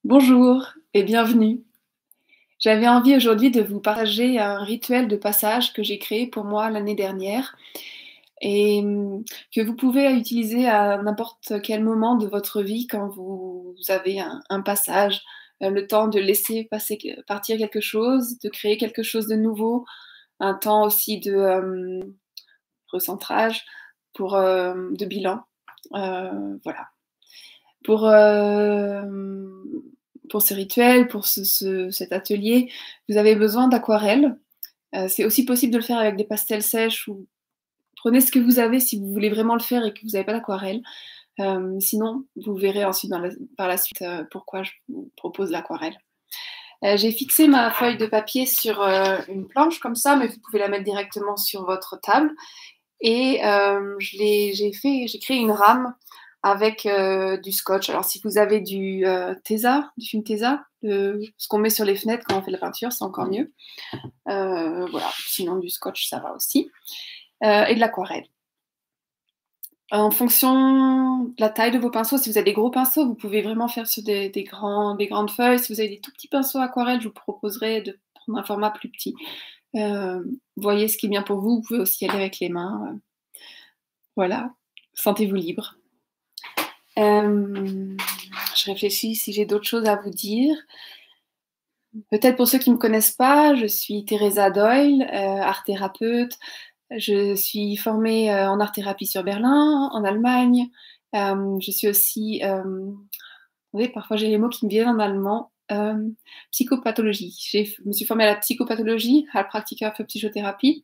Bonjour et bienvenue. J'avais envie aujourd'hui de vous partager un rituel de passage que j'ai créé pour moi l'année dernière et que vous pouvez utiliser à n'importe quel moment de votre vie quand vous avez un passage, le temps de laisser partir quelque chose, de créer quelque chose de nouveau, un temps aussi de recentrage, de bilan. Voilà. Pour, pour ce rituel, pour cet atelier, vous avez besoin d'aquarelles. C'est aussi possible de le faire avec des pastels sèches ou prenez ce que vous avez si vous voulez vraiment le faire et que vous n'avez pas d'aquarelle. Sinon, vous verrez ensuite par la suite pourquoi je vous propose l'aquarelle. J'ai fixé ma feuille de papier sur une planche comme ça, mais vous pouvez la mettre directement sur votre table. Et j'ai créé une rame avec du scotch. Alors si vous avez du Tesa, du film Tesa, ce qu'on met sur les fenêtres quand on fait de la peinture, c'est encore mieux. Voilà, sinon du scotch, ça va aussi. Et de l'aquarelle. En fonction de la taille de vos pinceaux, si vous avez des gros pinceaux, vous pouvez vraiment faire sur des grandes feuilles. Si vous avez des tout petits pinceaux aquarelle, je vous proposerai de prendre un format plus petit. Voyez ce qui est bien pour vous. Vous pouvez aussi y aller avec les mains. Voilà, sentez-vous libre. Je réfléchis si j'ai d'autres choses à vous dire. Peut-être pour ceux qui ne me connaissent pas, je suis Teresa Doyle, art thérapeute. Je suis formée en art-thérapie sur Berlin, en Allemagne. Je suis aussi, vous savez, parfois j'ai les mots qui me viennent en allemand, psychopathologie. Je me suis formée à la psychopathologie, Heilpraktiker für Psychothérapie.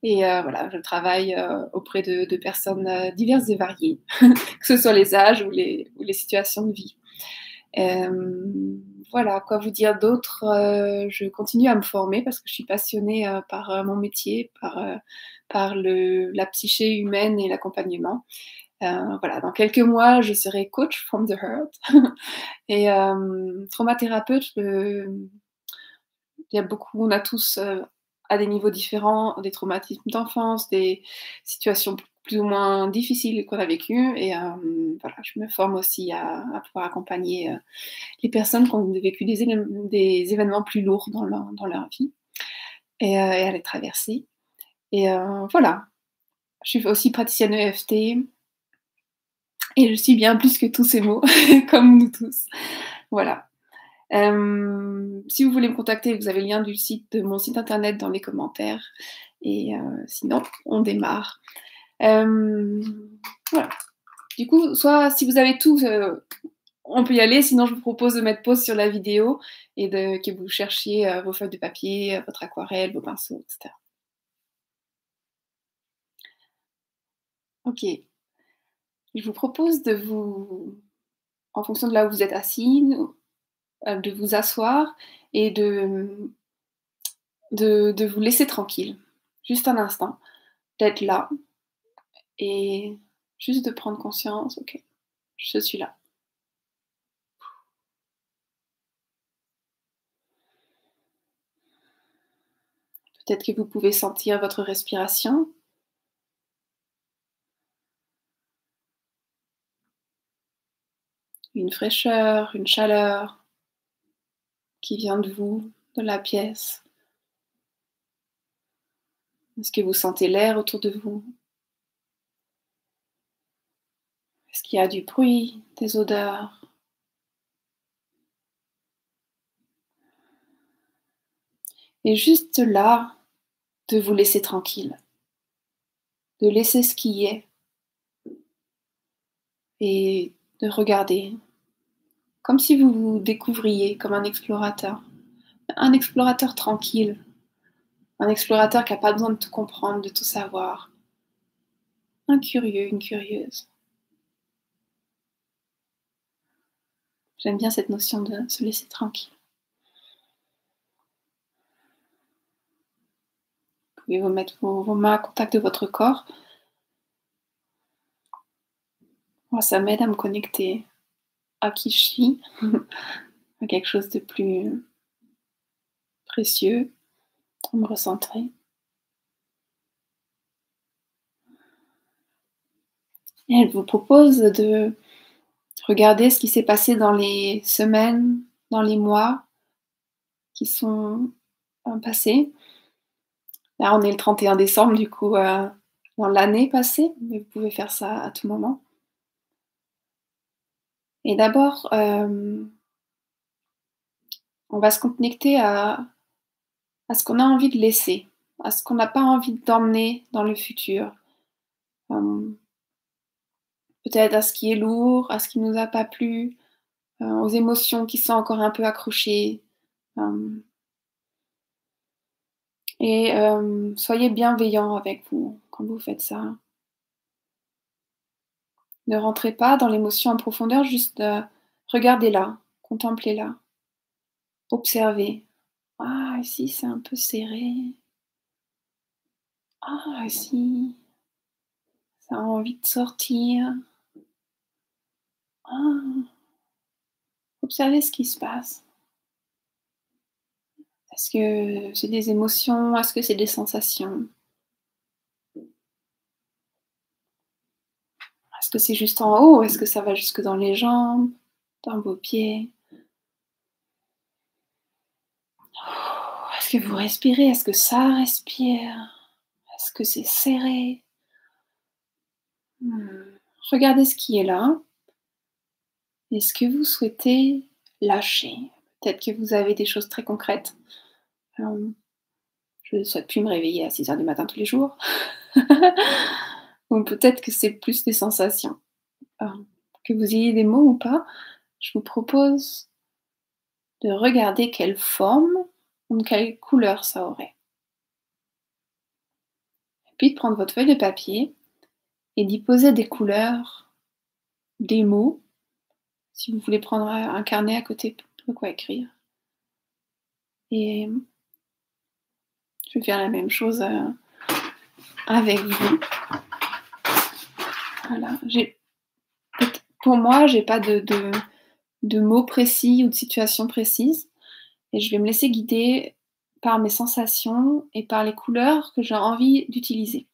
Et voilà, je travaille auprès de personnes diverses et variées, que ce soit les âges ou les situations de vie. Voilà, quoi vous dire d'autre? Je continue à me former parce que je suis passionnée par mon métier, par la psyché humaine et l'accompagnement. Voilà, dans quelques mois, je serai coach from the heart et traumathérapeute. Il y a beaucoup, on a tous à des niveaux différents des traumatismes d'enfance, des situations plus ou moins difficiles qu'on a vécues. Et voilà, je me forme aussi à pouvoir accompagner les personnes qui ont vécu des événements plus lourds dans leur vie et à les traverser. Et voilà, je suis aussi praticienne EFT et je suis bien plus que tous ces mots, comme nous tous. Voilà. Si vous voulez me contacter, vous avez le lien de mon site internet dans les commentaires. Et sinon, on démarre. Voilà. Du coup, soit si vous avez tout, on peut y aller. Sinon, je vous propose de mettre pause sur la vidéo et que vous cherchiez vos feuilles de papier, votre aquarelle, vos pinceaux, etc. Ok. Je vous propose en fonction de là où vous êtes assis, de vous asseoir et de vous laisser tranquille. Juste un instant. D'être là et juste de prendre conscience, ok, je suis là. Peut-être que vous pouvez sentir votre respiration. Une fraîcheur, une chaleur qui vient de vous, de la pièce. Est-ce que vous sentez l'air autour de vous? Est-ce qu'il y a du bruit, des odeurs? Et juste là, de vous laisser tranquille, de laisser ce qui est et de regarder comme si vous vous découvriez comme un explorateur tranquille, un explorateur qui n'a pas besoin de tout comprendre, de tout savoir, un curieux, une curieuse. J'aime bien cette notion de se laisser tranquille. Vous pouvez vous mettre vos mains à contact de votre corps. Moi, ça m'aide à me connecter à qui je suis, à quelque chose de plus précieux, à me recentrer. Et elle vous propose de Regardez ce qui s'est passé dans les semaines, dans les mois qui sont passés. Là, on est le 31 décembre, du coup, dans l'année passée, mais vous pouvez faire ça à tout moment. Et d'abord, on va se connecter à ce qu'on a envie de laisser, à ce qu'on n'a pas envie d'emmener dans le futur. Peut-être à ce qui est lourd, à ce qui ne nous a pas plu, aux émotions qui sont encore un peu accrochées. Et soyez bienveillants avec vous quand vous faites ça. Ne rentrez pas dans l'émotion en profondeur, juste regardez-la, contemplez-la, observez. Ah, ici c'est un peu serré. Ah, ici ça a envie de sortir. Ah, observez ce qui se passe. Est-ce que c'est des émotions? Est-ce que c'est des sensations? Est-ce que c'est juste en haut? Est-ce que ça va jusque dans les jambes, dans vos pieds? Est-ce que vous respirez? Est-ce que ça respire? Est-ce que c'est serré? Regardez ce qui est là. Est-ce que vous souhaitez lâcher? Peut-être que vous avez des choses très concrètes. Je ne souhaite plus me réveiller à 6 heures du matin tous les jours. Ou peut-être que c'est plus des sensations. Que vous ayez des mots ou pas, je vous propose de regarder quelle forme ou quelle couleur ça aurait. Puis de prendre votre feuille de papier et d'y poser des couleurs, des mots. Si vous voulez prendre un carnet à côté, de quoi écrire. Et je vais faire la même chose avec vous. Voilà. Pour moi, j'ai pas de mots précis ou de situation précise. Et je vais me laisser guider par mes sensations et par les couleurs que j'ai envie d'utiliser.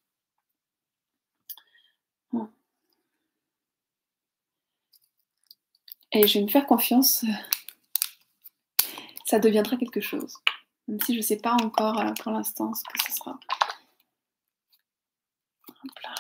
Et je vais me faire confiance, ça deviendra quelque chose. Même si je ne sais pas encore pour l'instant ce que ce sera. Hop là.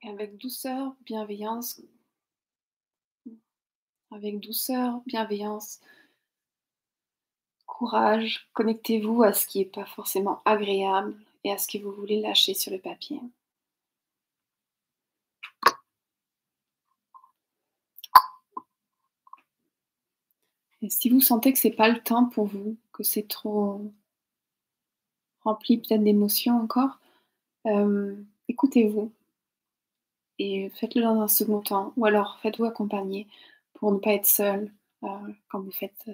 Et avec douceur, bienveillance, courage, connectez-vous à ce qui n'est pas forcément agréable et à ce que vous voulez lâcher sur le papier. Et si vous sentez que c'est pas le temps pour vous, que c'est trop rempli peut-être d'émotions encore, écoutez-vous et faites-le dans un second temps, ou alors faites-vous accompagner pour ne pas être seul quand vous le faites.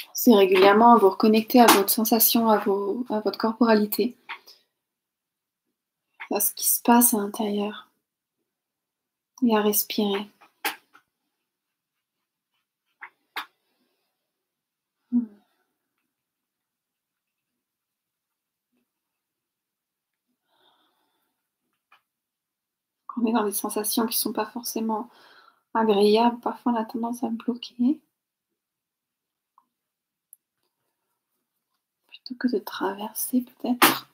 Pensez régulièrement à vous reconnecter à votre sensation, à votre corporalité, à ce qui se passe à l'intérieur et à respirer. Quand on est dans des sensations qui ne sont pas forcément agréables, parfois on a tendance à bloquer plutôt que de traverser peut-être.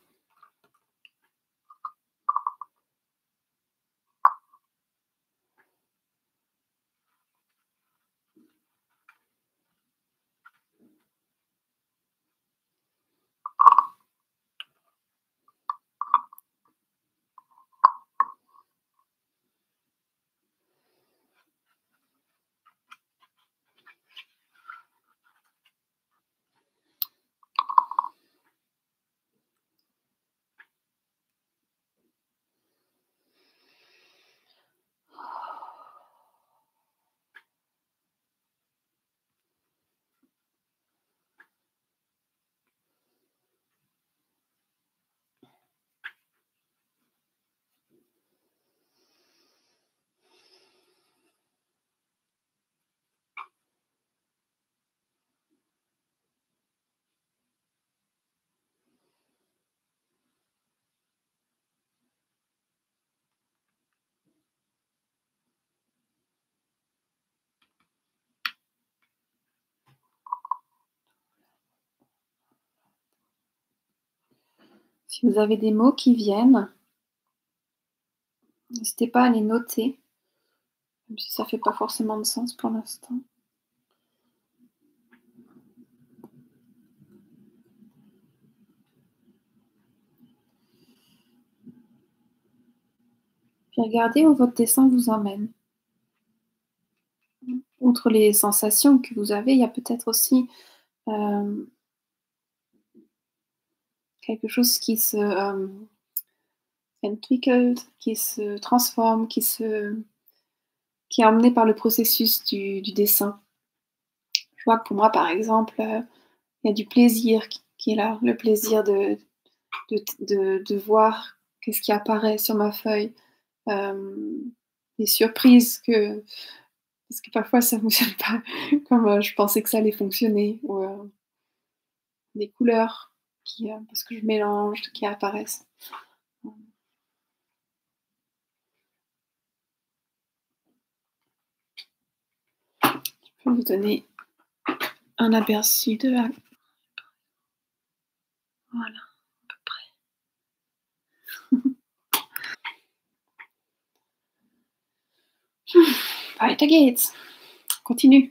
Si vous avez des mots qui viennent, n'hésitez pas à les noter, même si ça ne fait pas forcément de sens pour l'instant. Puis regardez où votre dessin vous emmène. Outre les sensations que vous avez, il y a peut-être aussi quelque chose qui se entwickelt, qui se transforme, qui est emmené par le processus du dessin. Je vois que pour moi, par exemple, il y a du plaisir qui est là, le plaisir de voir qu'est-ce qui apparaît sur ma feuille, des surprises parce que parfois ça ne fonctionne pas comme je pensais que ça allait fonctionner, ou des couleurs parce que je mélange, qui apparaissent. Je peux vous donner un aperçu de la... Voilà, à peu près. Weiter geht's. Continue.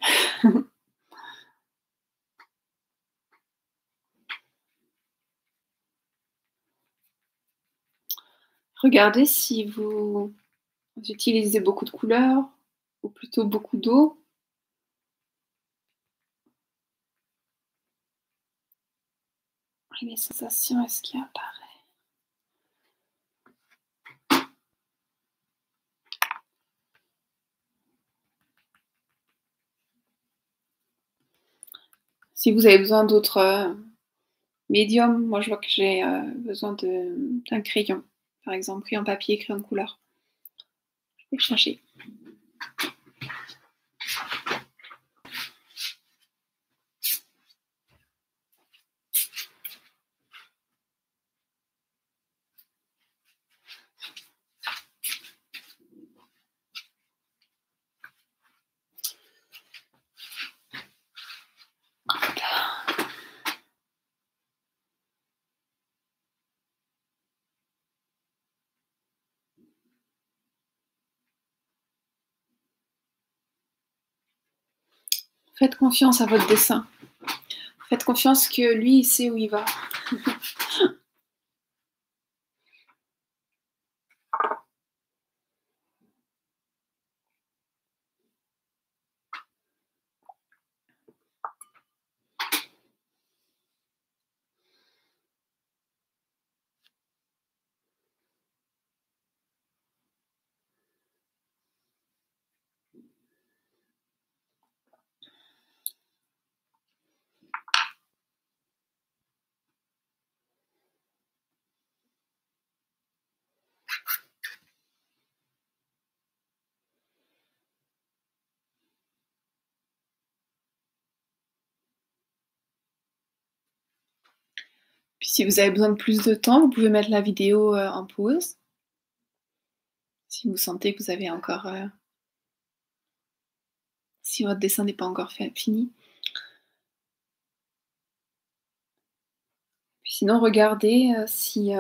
Regardez si vous utilisez beaucoup de couleurs ou plutôt beaucoup d'eau. Et les sensations, est-ce qu'il apparaît? Si vous avez besoin d'autres médiums, moi je vois que j'ai besoin d'un crayon, par exemple, crayon papier, crayon de couleur. Je vais le chercher. Faites confiance à votre dessin. Faites confiance que lui, il sait où il va. Si vous avez besoin de plus de temps, vous pouvez mettre la vidéo en pause. Si vous sentez que vous avez encore... si votre dessin n'est pas encore fini. Puis sinon, regardez si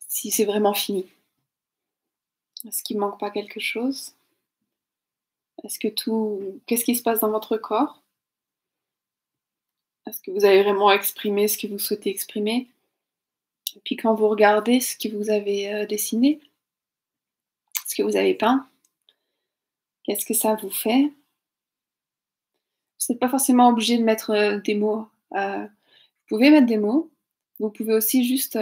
c'est vraiment fini. Est-ce qu'il ne manque pas quelque chose? Qu'est-ce qui se passe dans votre corps? Est-ce que vous avez vraiment exprimé ce que vous souhaitez exprimer? Et puis quand vous regardez ce que vous avez dessiné, ce que vous avez peint, qu'est-ce que ça vous fait? Vous n'êtes pas forcément obligé de mettre des mots. Vous pouvez mettre des mots. Vous pouvez aussi juste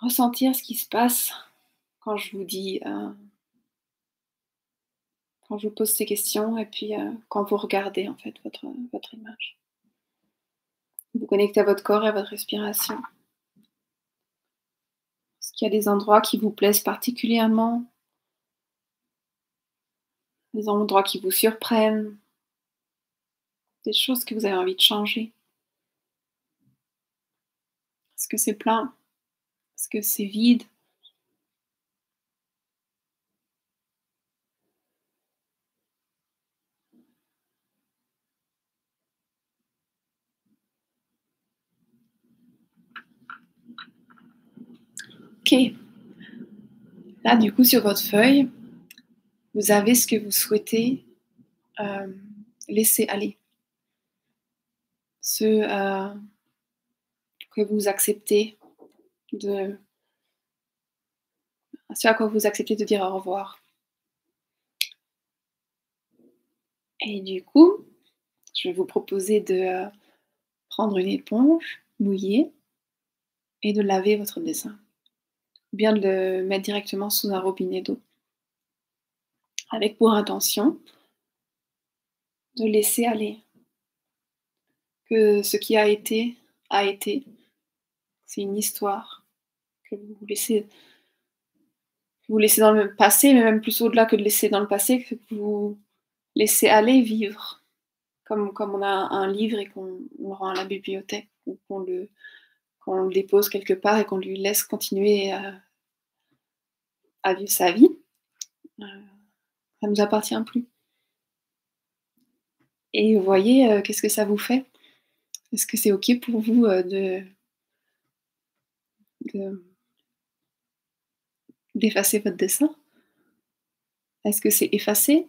ressentir ce qui se passe quand je vous dis, quand je vous pose ces questions et puis quand vous regardez en fait votre image. Vous connectez à votre corps et à votre respiration. Est-ce qu'il y a des endroits qui vous plaisent particulièrement? Des endroits qui vous surprennent? Des choses que vous avez envie de changer? Est-ce que c'est plein? Est-ce que c'est vide? Ok. Là, du coup, sur votre feuille, vous avez ce que vous souhaitez laisser aller. Ce que vous acceptez ce à quoi vous acceptez de dire au revoir. Et du coup, je vais vous proposer de prendre une éponge mouillée et de laver votre dessin. Ou bien de le mettre directement sous un robinet d'eau. Avec pour intention de laisser aller. Que ce qui a été, c'est une histoire que vous laissez dans le passé, mais même plus au-delà que de laisser dans le passé, que vous laissez aller vivre. Comme on a un livre et qu'on le rend à la bibliothèque, ou qu'on le dépose quelque part et qu'on lui laisse continuer à vivre sa vie. Ça ne nous appartient plus. Et vous voyez, qu'est-ce que ça vous fait? Est-ce que c'est OK pour vous d'effacer votre dessin? Est-ce que c'est effacé?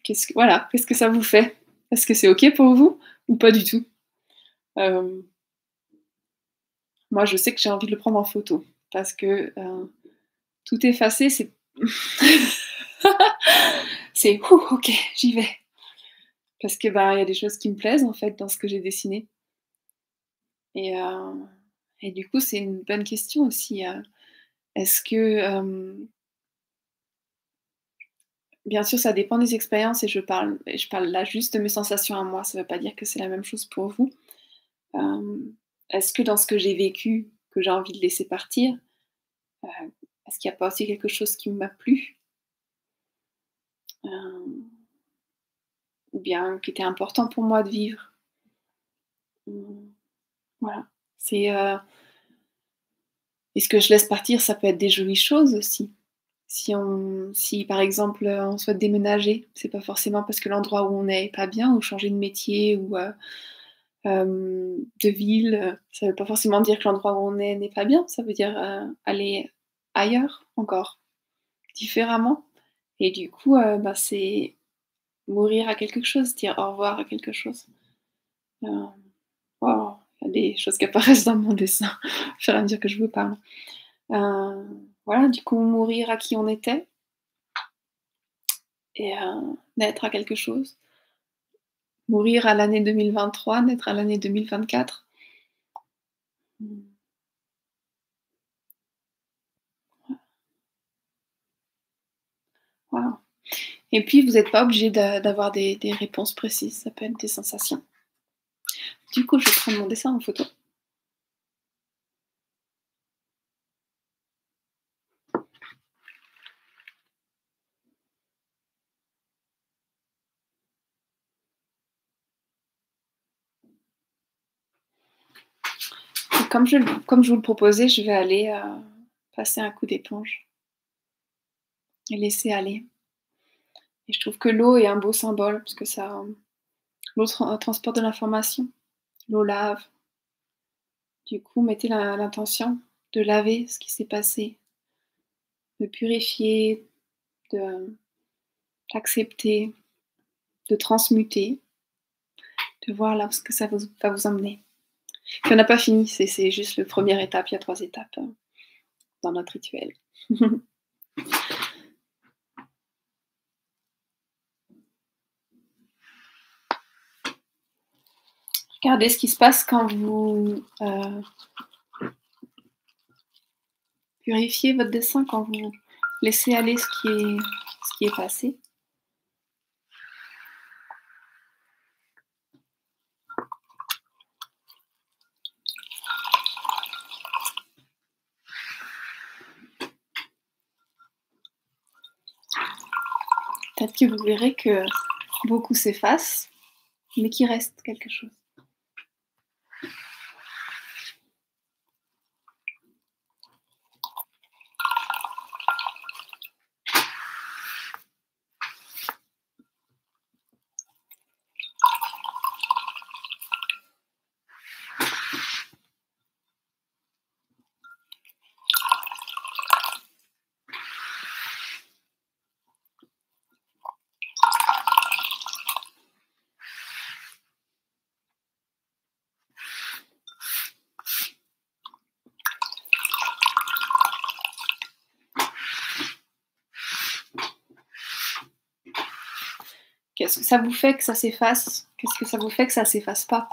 Qu'est-ce que ça vous fait? Est-ce que c'est OK pour vous ou pas du tout? Moi, je sais que j'ai envie de le prendre en photo parce que tout effacer, c'est c'est OK, j'y vais. Parce que ben, il y a des choses qui me plaisent en fait dans ce que j'ai dessiné. Et, et du coup, c'est une bonne question aussi. Est-ce que bien sûr, ça dépend des expériences et je parle là juste de mes sensations à moi. Ça ne veut pas dire que c'est la même chose pour vous. Est-ce que dans ce que j'ai vécu, que j'ai envie de laisser partir, est-ce qu'il n'y a pas aussi quelque chose qui m'a plu? Ou bien qui était important pour moi de vivre? Voilà. C'est, et ce que je laisse partir, ça peut être des jolies choses aussi. Si par exemple, on souhaite déménager, c'est pas forcément parce que l'endroit où on est pas bien, ou changer de métier ou de ville, ça veut pas forcément dire que l'endroit où on est n'est pas bien. Ça veut dire, aller ailleurs encore, différemment. Et du coup, bah, c'est mourir à quelque chose, dire au revoir à quelque chose. Waouh, il y a des choses qui apparaissent dans mon dessin au fur et à mesure que je vous parle. Voilà, du coup, mourir à qui on était et naître à quelque chose. Mourir à l'année 2023, naître à l'année 2024. Voilà. Et puis, vous n'êtes pas obligé d'avoir des réponses précises, ça peut être des sensations. Du coup, je vais prendre mon dessin en photo. comme je vous le proposais, je vais aller passer un coup d'éponge et laisser aller. Et je trouve que l'eau est un beau symbole parce que l'eau transporte de l'information, l'eau lave. Du coup, mettez l'intention de laver ce qui s'est passé, de purifier, d'accepter, de transmuter, de voir là ce que ça va vous emmener. Puis on n'a pas fini, c'est juste la première étape, il y a 3 étapes dans notre rituel. Regardez ce qui se passe quand vous purifiez votre dessin, quand vous laissez aller ce qui est passé. Peut-être que vous verrez que beaucoup s'effacent, mais qu'il reste quelque chose. Qu'est-ce que ça vous fait que ça s'efface? Qu'est-ce que ça vous fait que ça s'efface pas?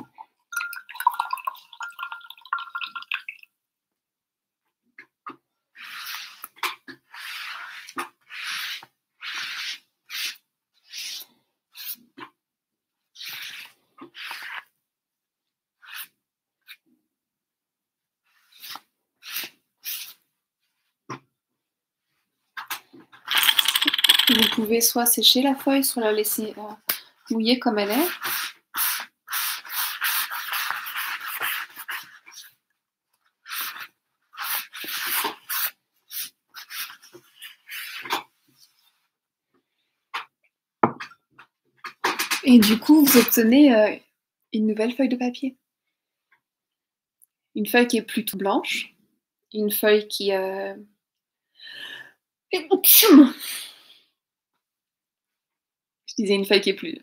Vous pouvez soit sécher la feuille, soit la laisser mouiller comme elle est. Et du coup, vous obtenez une nouvelle feuille de papier. Une feuille qui est plutôt blanche, une feuille qui je disais une feuille qui est plus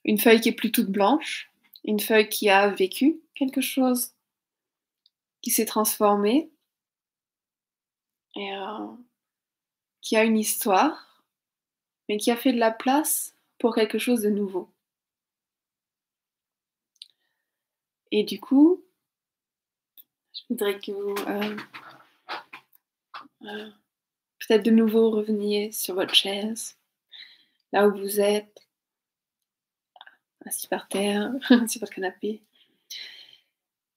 une feuille qui est plus toute blanche, une feuille qui a vécu quelque chose, qui s'est transformé et qui a une histoire, mais qui a fait de la place pour quelque chose de nouveau. Et du coup, je voudrais que vous peut-être de nouveau reveniez sur votre chaise, là où vous êtes, assis par terre, sur votre canapé.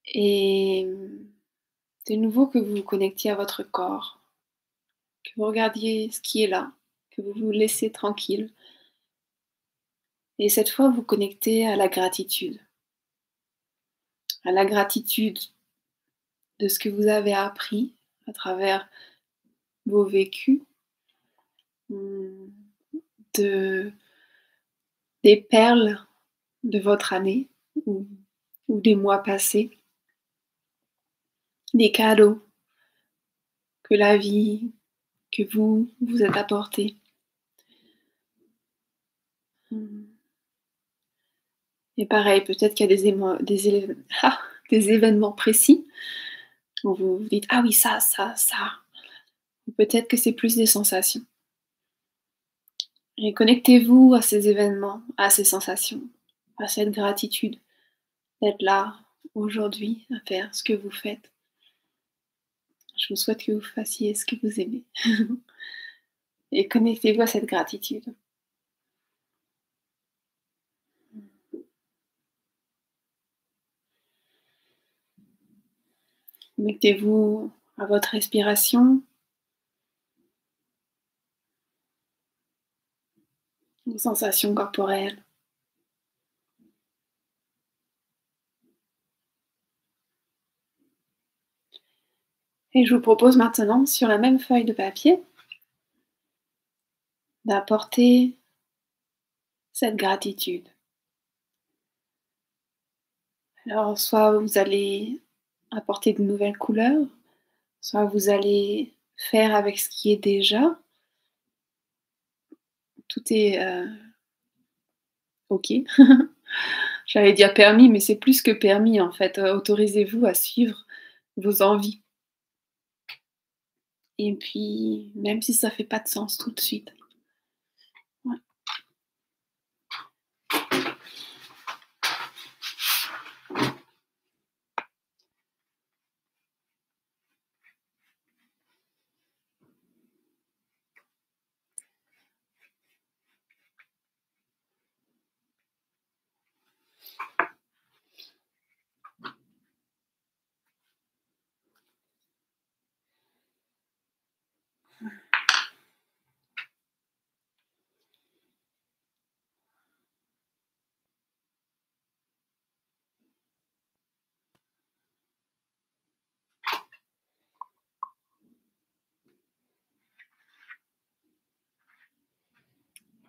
Et de nouveau que vous vous connectiez à votre corps, que vous regardiez ce qui est là, que vous vous laissez tranquille. Et cette fois, vous connectez à la gratitude de ce que vous avez appris à travers vos vécus, des perles de votre année ou des mois passés, des cadeaux que la vie, que vous êtes apportés. Et pareil, peut-être qu'il y a des événements précis où vous vous dites ah oui, ça. Ou peut-être que c'est plus des sensations. Et connectez-vous à ces événements, à ces sensations, à cette gratitude d'être là aujourd'hui à faire ce que vous faites. Je vous souhaite que vous fassiez ce que vous aimez. Et connectez-vous à cette gratitude. Connectez-vous à votre respiration, aux sensations corporelles. Et je vous propose maintenant, sur la même feuille de papier, d'apporter cette gratitude. Alors, soit vous allez apporter de nouvelles couleurs, soit vous allez faire avec ce qui est déjà. Tout est OK. J'allais dire permis, mais c'est plus que permis en fait. Autorisez-vous à suivre vos envies. Et puis, même si ça fait pas de sens tout de suite. Ouais.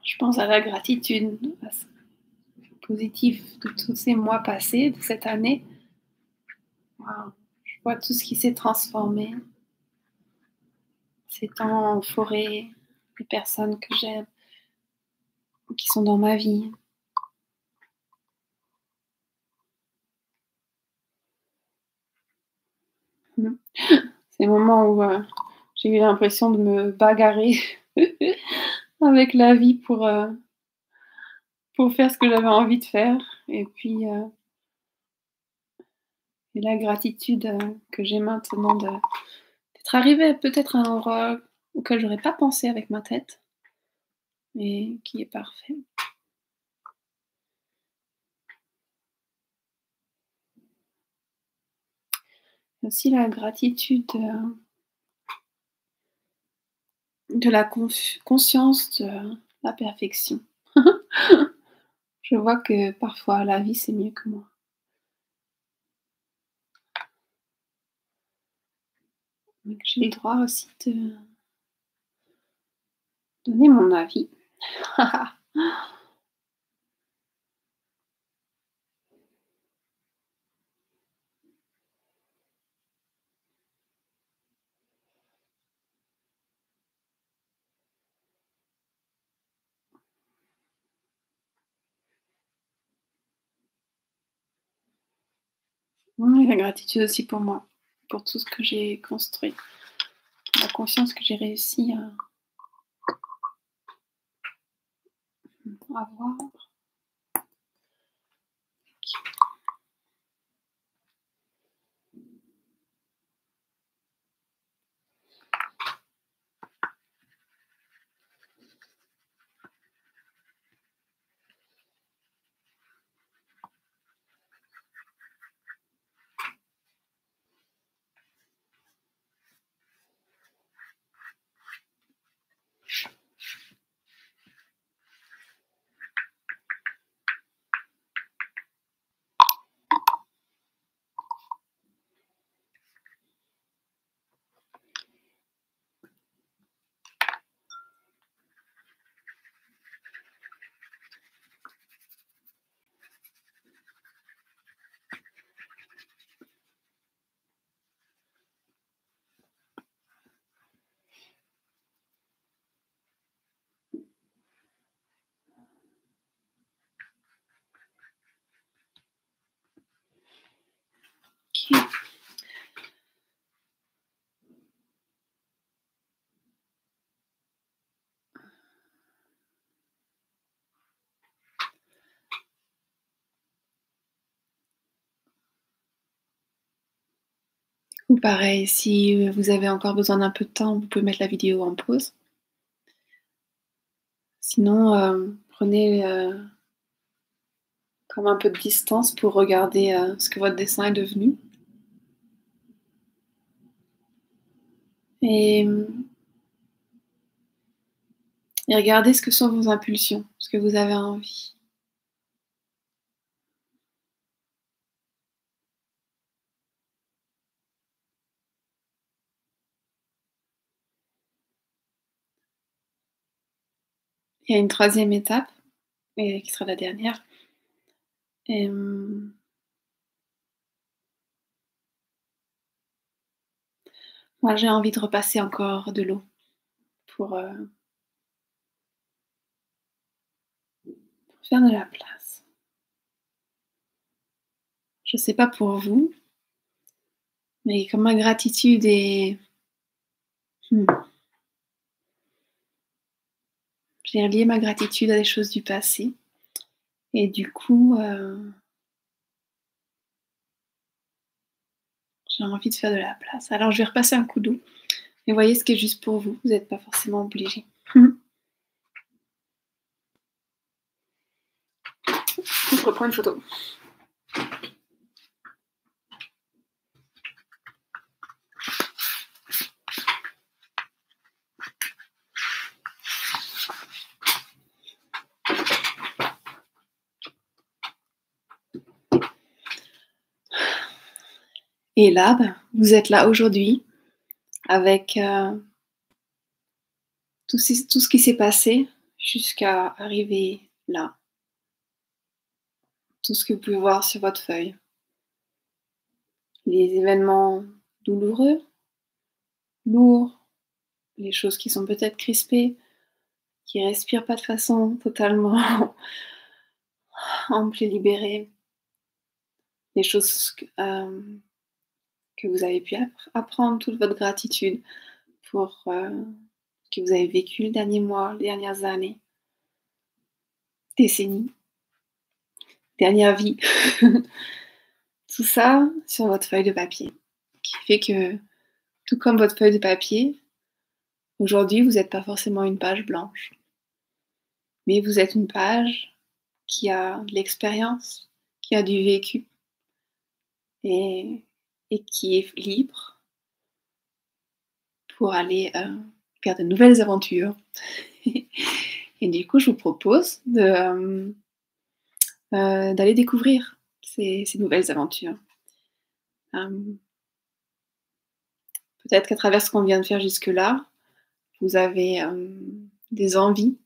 Je pense à la gratitude positive de tous ces mois passés, de cette année. Wow. Je vois tout ce qui s'est transformé. Ces temps en forêt, les personnes que j'aime, qui sont dans ma vie. Ces moments où j'ai eu l'impression de me bagarrer avec la vie pour faire ce que j'avais envie de faire. Et puis, et la gratitude que j'ai maintenant d'être arrivée peut-être à un endroit auquel j'aurais pas pensé avec ma tête, et qui est parfait. Aussi la gratitude de la conscience de la perfection. Je vois que parfois la vie c'est mieux que moi. Donc j'ai le droit aussi de donner mon avis. Et la gratitude aussi pour moi, pour tout ce que j'ai construit, la conscience que j'ai réussi à avoir. Okay. Ou pareil, si vous avez encore besoin d'un peu de temps, vous pouvez mettre la vidéo en pause. Sinon, prenez comme un peu de distance pour regarder ce que votre dessin est devenu. Et regardez ce que sont vos impulsions, ce que vous avez envie. Il y a une troisième étape, et qui sera la dernière. Moi, j'ai envie de repasser encore de l'eau pour faire de la place. Je sais pas pour vous, mais comme ma gratitude est mmh, j'ai relié ma gratitude à des choses du passé et du coup, j'ai envie de faire de la place. Alors je vais repasser un coup d'eau et voyez ce qui est juste pour vous. Vous n'êtes pas forcément obligés. Je reprends une photo. Et là, vous êtes là aujourd'hui avec tout ce qui s'est passé jusqu'à arriver là. Tout ce que vous pouvez voir sur votre feuille. Les événements douloureux, lourds, les choses qui sont peut-être crispées, qui respirent pas de façon totalement ample et libérée. Les choses que vous avez pu apprendre, toute votre gratitude pour ce que vous avez vécu les derniers mois, les dernières années, décennies, dernière vie. Tout ça sur votre feuille de papier. Qui fait que, tout comme votre feuille de papier, aujourd'hui, vous n'êtes pas forcément une page blanche. Mais vous êtes une page qui a de l'expérience, qui a du vécu et, et qui est libre pour aller faire de nouvelles aventures. Et du coup, je vous propose d'aller découvrir ces nouvelles aventures. Peut-être qu'à travers ce qu'on vient de faire jusque-là, vous avez des envies,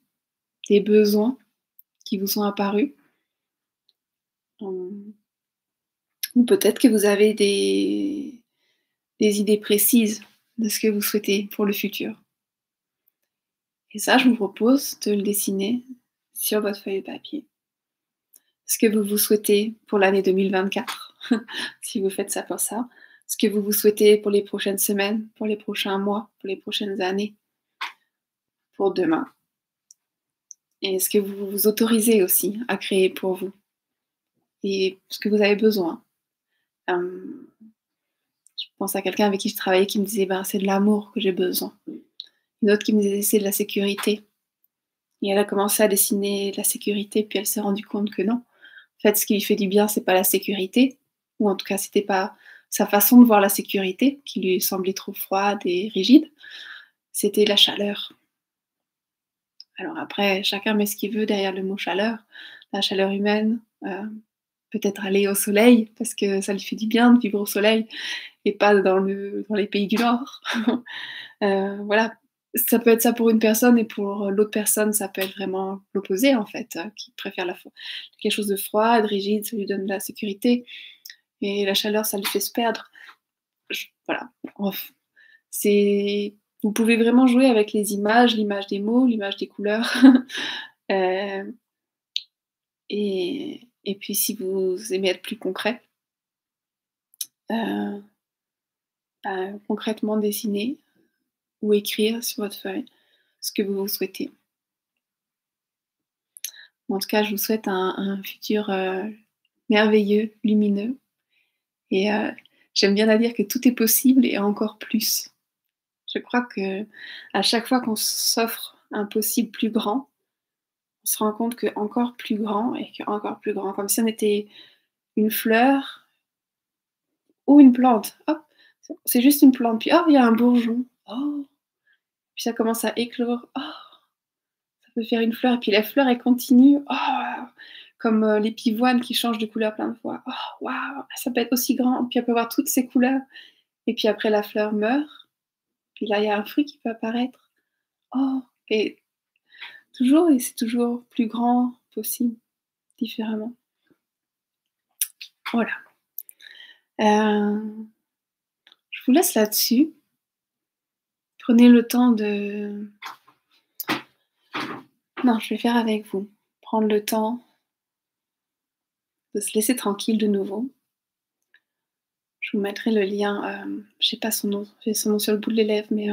des besoins qui vous sont apparus. Ou peut-être que vous avez des idées précises de ce que vous souhaitez pour le futur. Et ça, je vous propose de le dessiner sur votre feuille de papier. Ce que vous souhaitez pour l'année 2024, si vous faites ça pour ça. Ce que vous souhaitez pour les prochaines semaines, pour les prochains mois, pour les prochaines années, pour demain. Et ce que vous vous autorisez aussi à créer pour vous. Et ce que vous avez besoin. Je pense à quelqu'un avec qui je travaillais qui me disait c'est de l'amour que j'ai besoin. Une autre qui me disait c'est de la sécurité. Et elle a commencé à dessiner la sécurité, puis elle s'est rendue compte que non. En fait, ce qui lui fait du bien, c'est pas la sécurité, ou en tout cas, c'était pas sa façon de voir la sécurité, qui lui semblait trop froide et rigide, c'était la chaleur. Alors après, chacun met ce qu'il veut derrière le mot chaleur. La chaleur humaine, peut-être aller au soleil, parce que ça lui fait du bien de vivre au soleil, et pas dans les pays du Nord. Voilà, ça peut être ça pour une personne et pour l'autre personne, ça peut être vraiment l'opposé en fait, qui préfère quelque chose de froid, de rigide, ça lui donne de la sécurité et la chaleur, ça lui fait se perdre. Voilà, c'est vous pouvez vraiment jouer avec les images, l'image des mots, l'image des couleurs. Et puis si vous aimez être plus concret, heu, concrètement dessiner ou écrire sur votre feuille ce que vous souhaitez. En tout cas, je vous souhaite un futur, merveilleux, lumineux et j'aime bien à dire que tout est possible et encore plus. Je crois qu'à chaque fois qu'on s'offre un possible plus grand, on se rend compte qu'encore plus grand et qu'encore plus grand, comme si on était une fleur ou une plante. Hop, c'est juste une plante, puis oh, il y a un bourgeon. Oh, puis ça commence à éclore. Oh, ça peut faire une fleur et puis la fleur elle continue. Oh, comme les pivoines qui changent de couleur plein de fois. Oh waouh! Ça peut être aussi grand, puis elle peut avoir toutes ces couleurs et puis après la fleur meurt, puis là il y a un fruit qui peut apparaître. Oh et Toujours, et c'est toujours plus grand possible, différemment. Voilà. Je vous laisse là-dessus. Prenez le temps de... Non, je vais faire avec vous. Prendre le temps de se laisser tranquille de nouveau. Je vous mettrai le lien, je sais pas son nom, j'ai son nom sur le bout de les lèvres, mais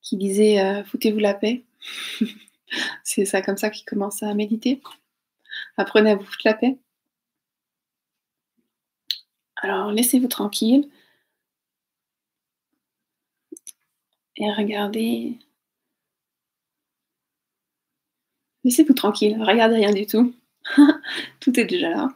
qui disait foutez-vous la paix. C'est ça comme ça qu'il commence à méditer. Apprenez à vous foutre la paix. Alors laissez-vous tranquille et regardez. Laissez-vous tranquille, regardez rien du tout. Tout est déjà là.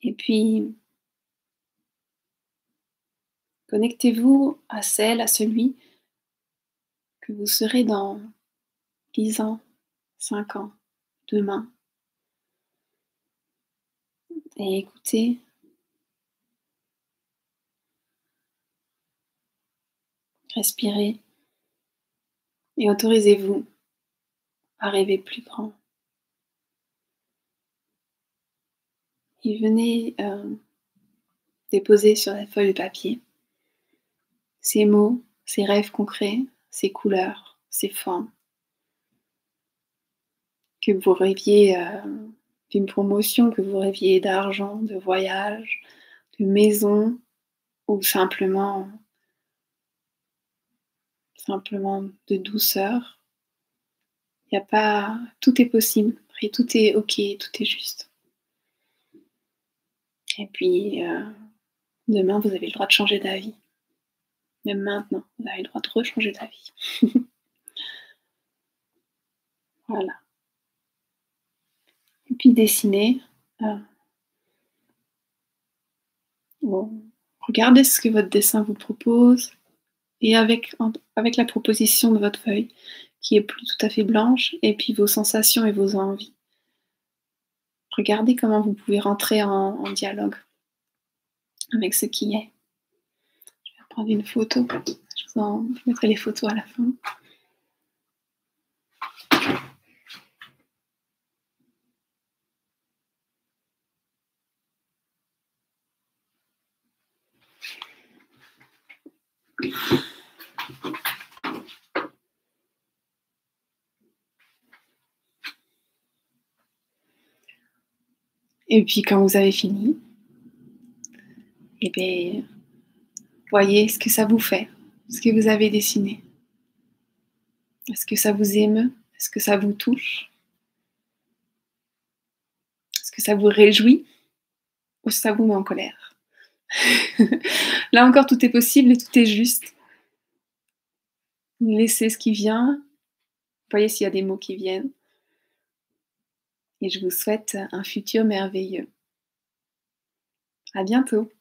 Et puis, connectez-vous à celle, à celui que vous serez dans 10 ans, 5 ans, demain. Et écoutez, respirez et autorisez-vous à rêver plus grand. Et venez déposer sur la feuille de papier ces mots, ces rêves concrets, ces couleurs, ces formes. Que vous rêviez d'une promotion, que vous rêviez d'argent, de voyage, de maison, ou simplement de douceur. Il y a pas, tout est possible, et tout est ok, tout est juste. Et puis demain, vous avez le droit de changer d'avis. Même maintenant, vous avez le droit de rechanger d'avis. Voilà. Et puis dessiner. Bon, regardez ce que votre dessin vous propose. Et avec la proposition de votre feuille, qui est plus tout à fait blanche, et puis vos sensations et vos envies. Regardez comment vous pouvez rentrer en dialogue avec ce qui est. Je vais prendre une photo. Je mettrai les photos à la fin. Et puis quand vous avez fini, eh bien, voyez ce que ça vous fait, ce que vous avez dessiné. Est-ce que ça vous émeut? Est-ce que ça vous touche? Est-ce que ça vous réjouit? Ou ça vous met en colère? Là encore, tout est possible et tout est juste. Laissez ce qui vient. Voyez s'il y a des mots qui viennent. Et je vous souhaite un futur merveilleux. À bientôt.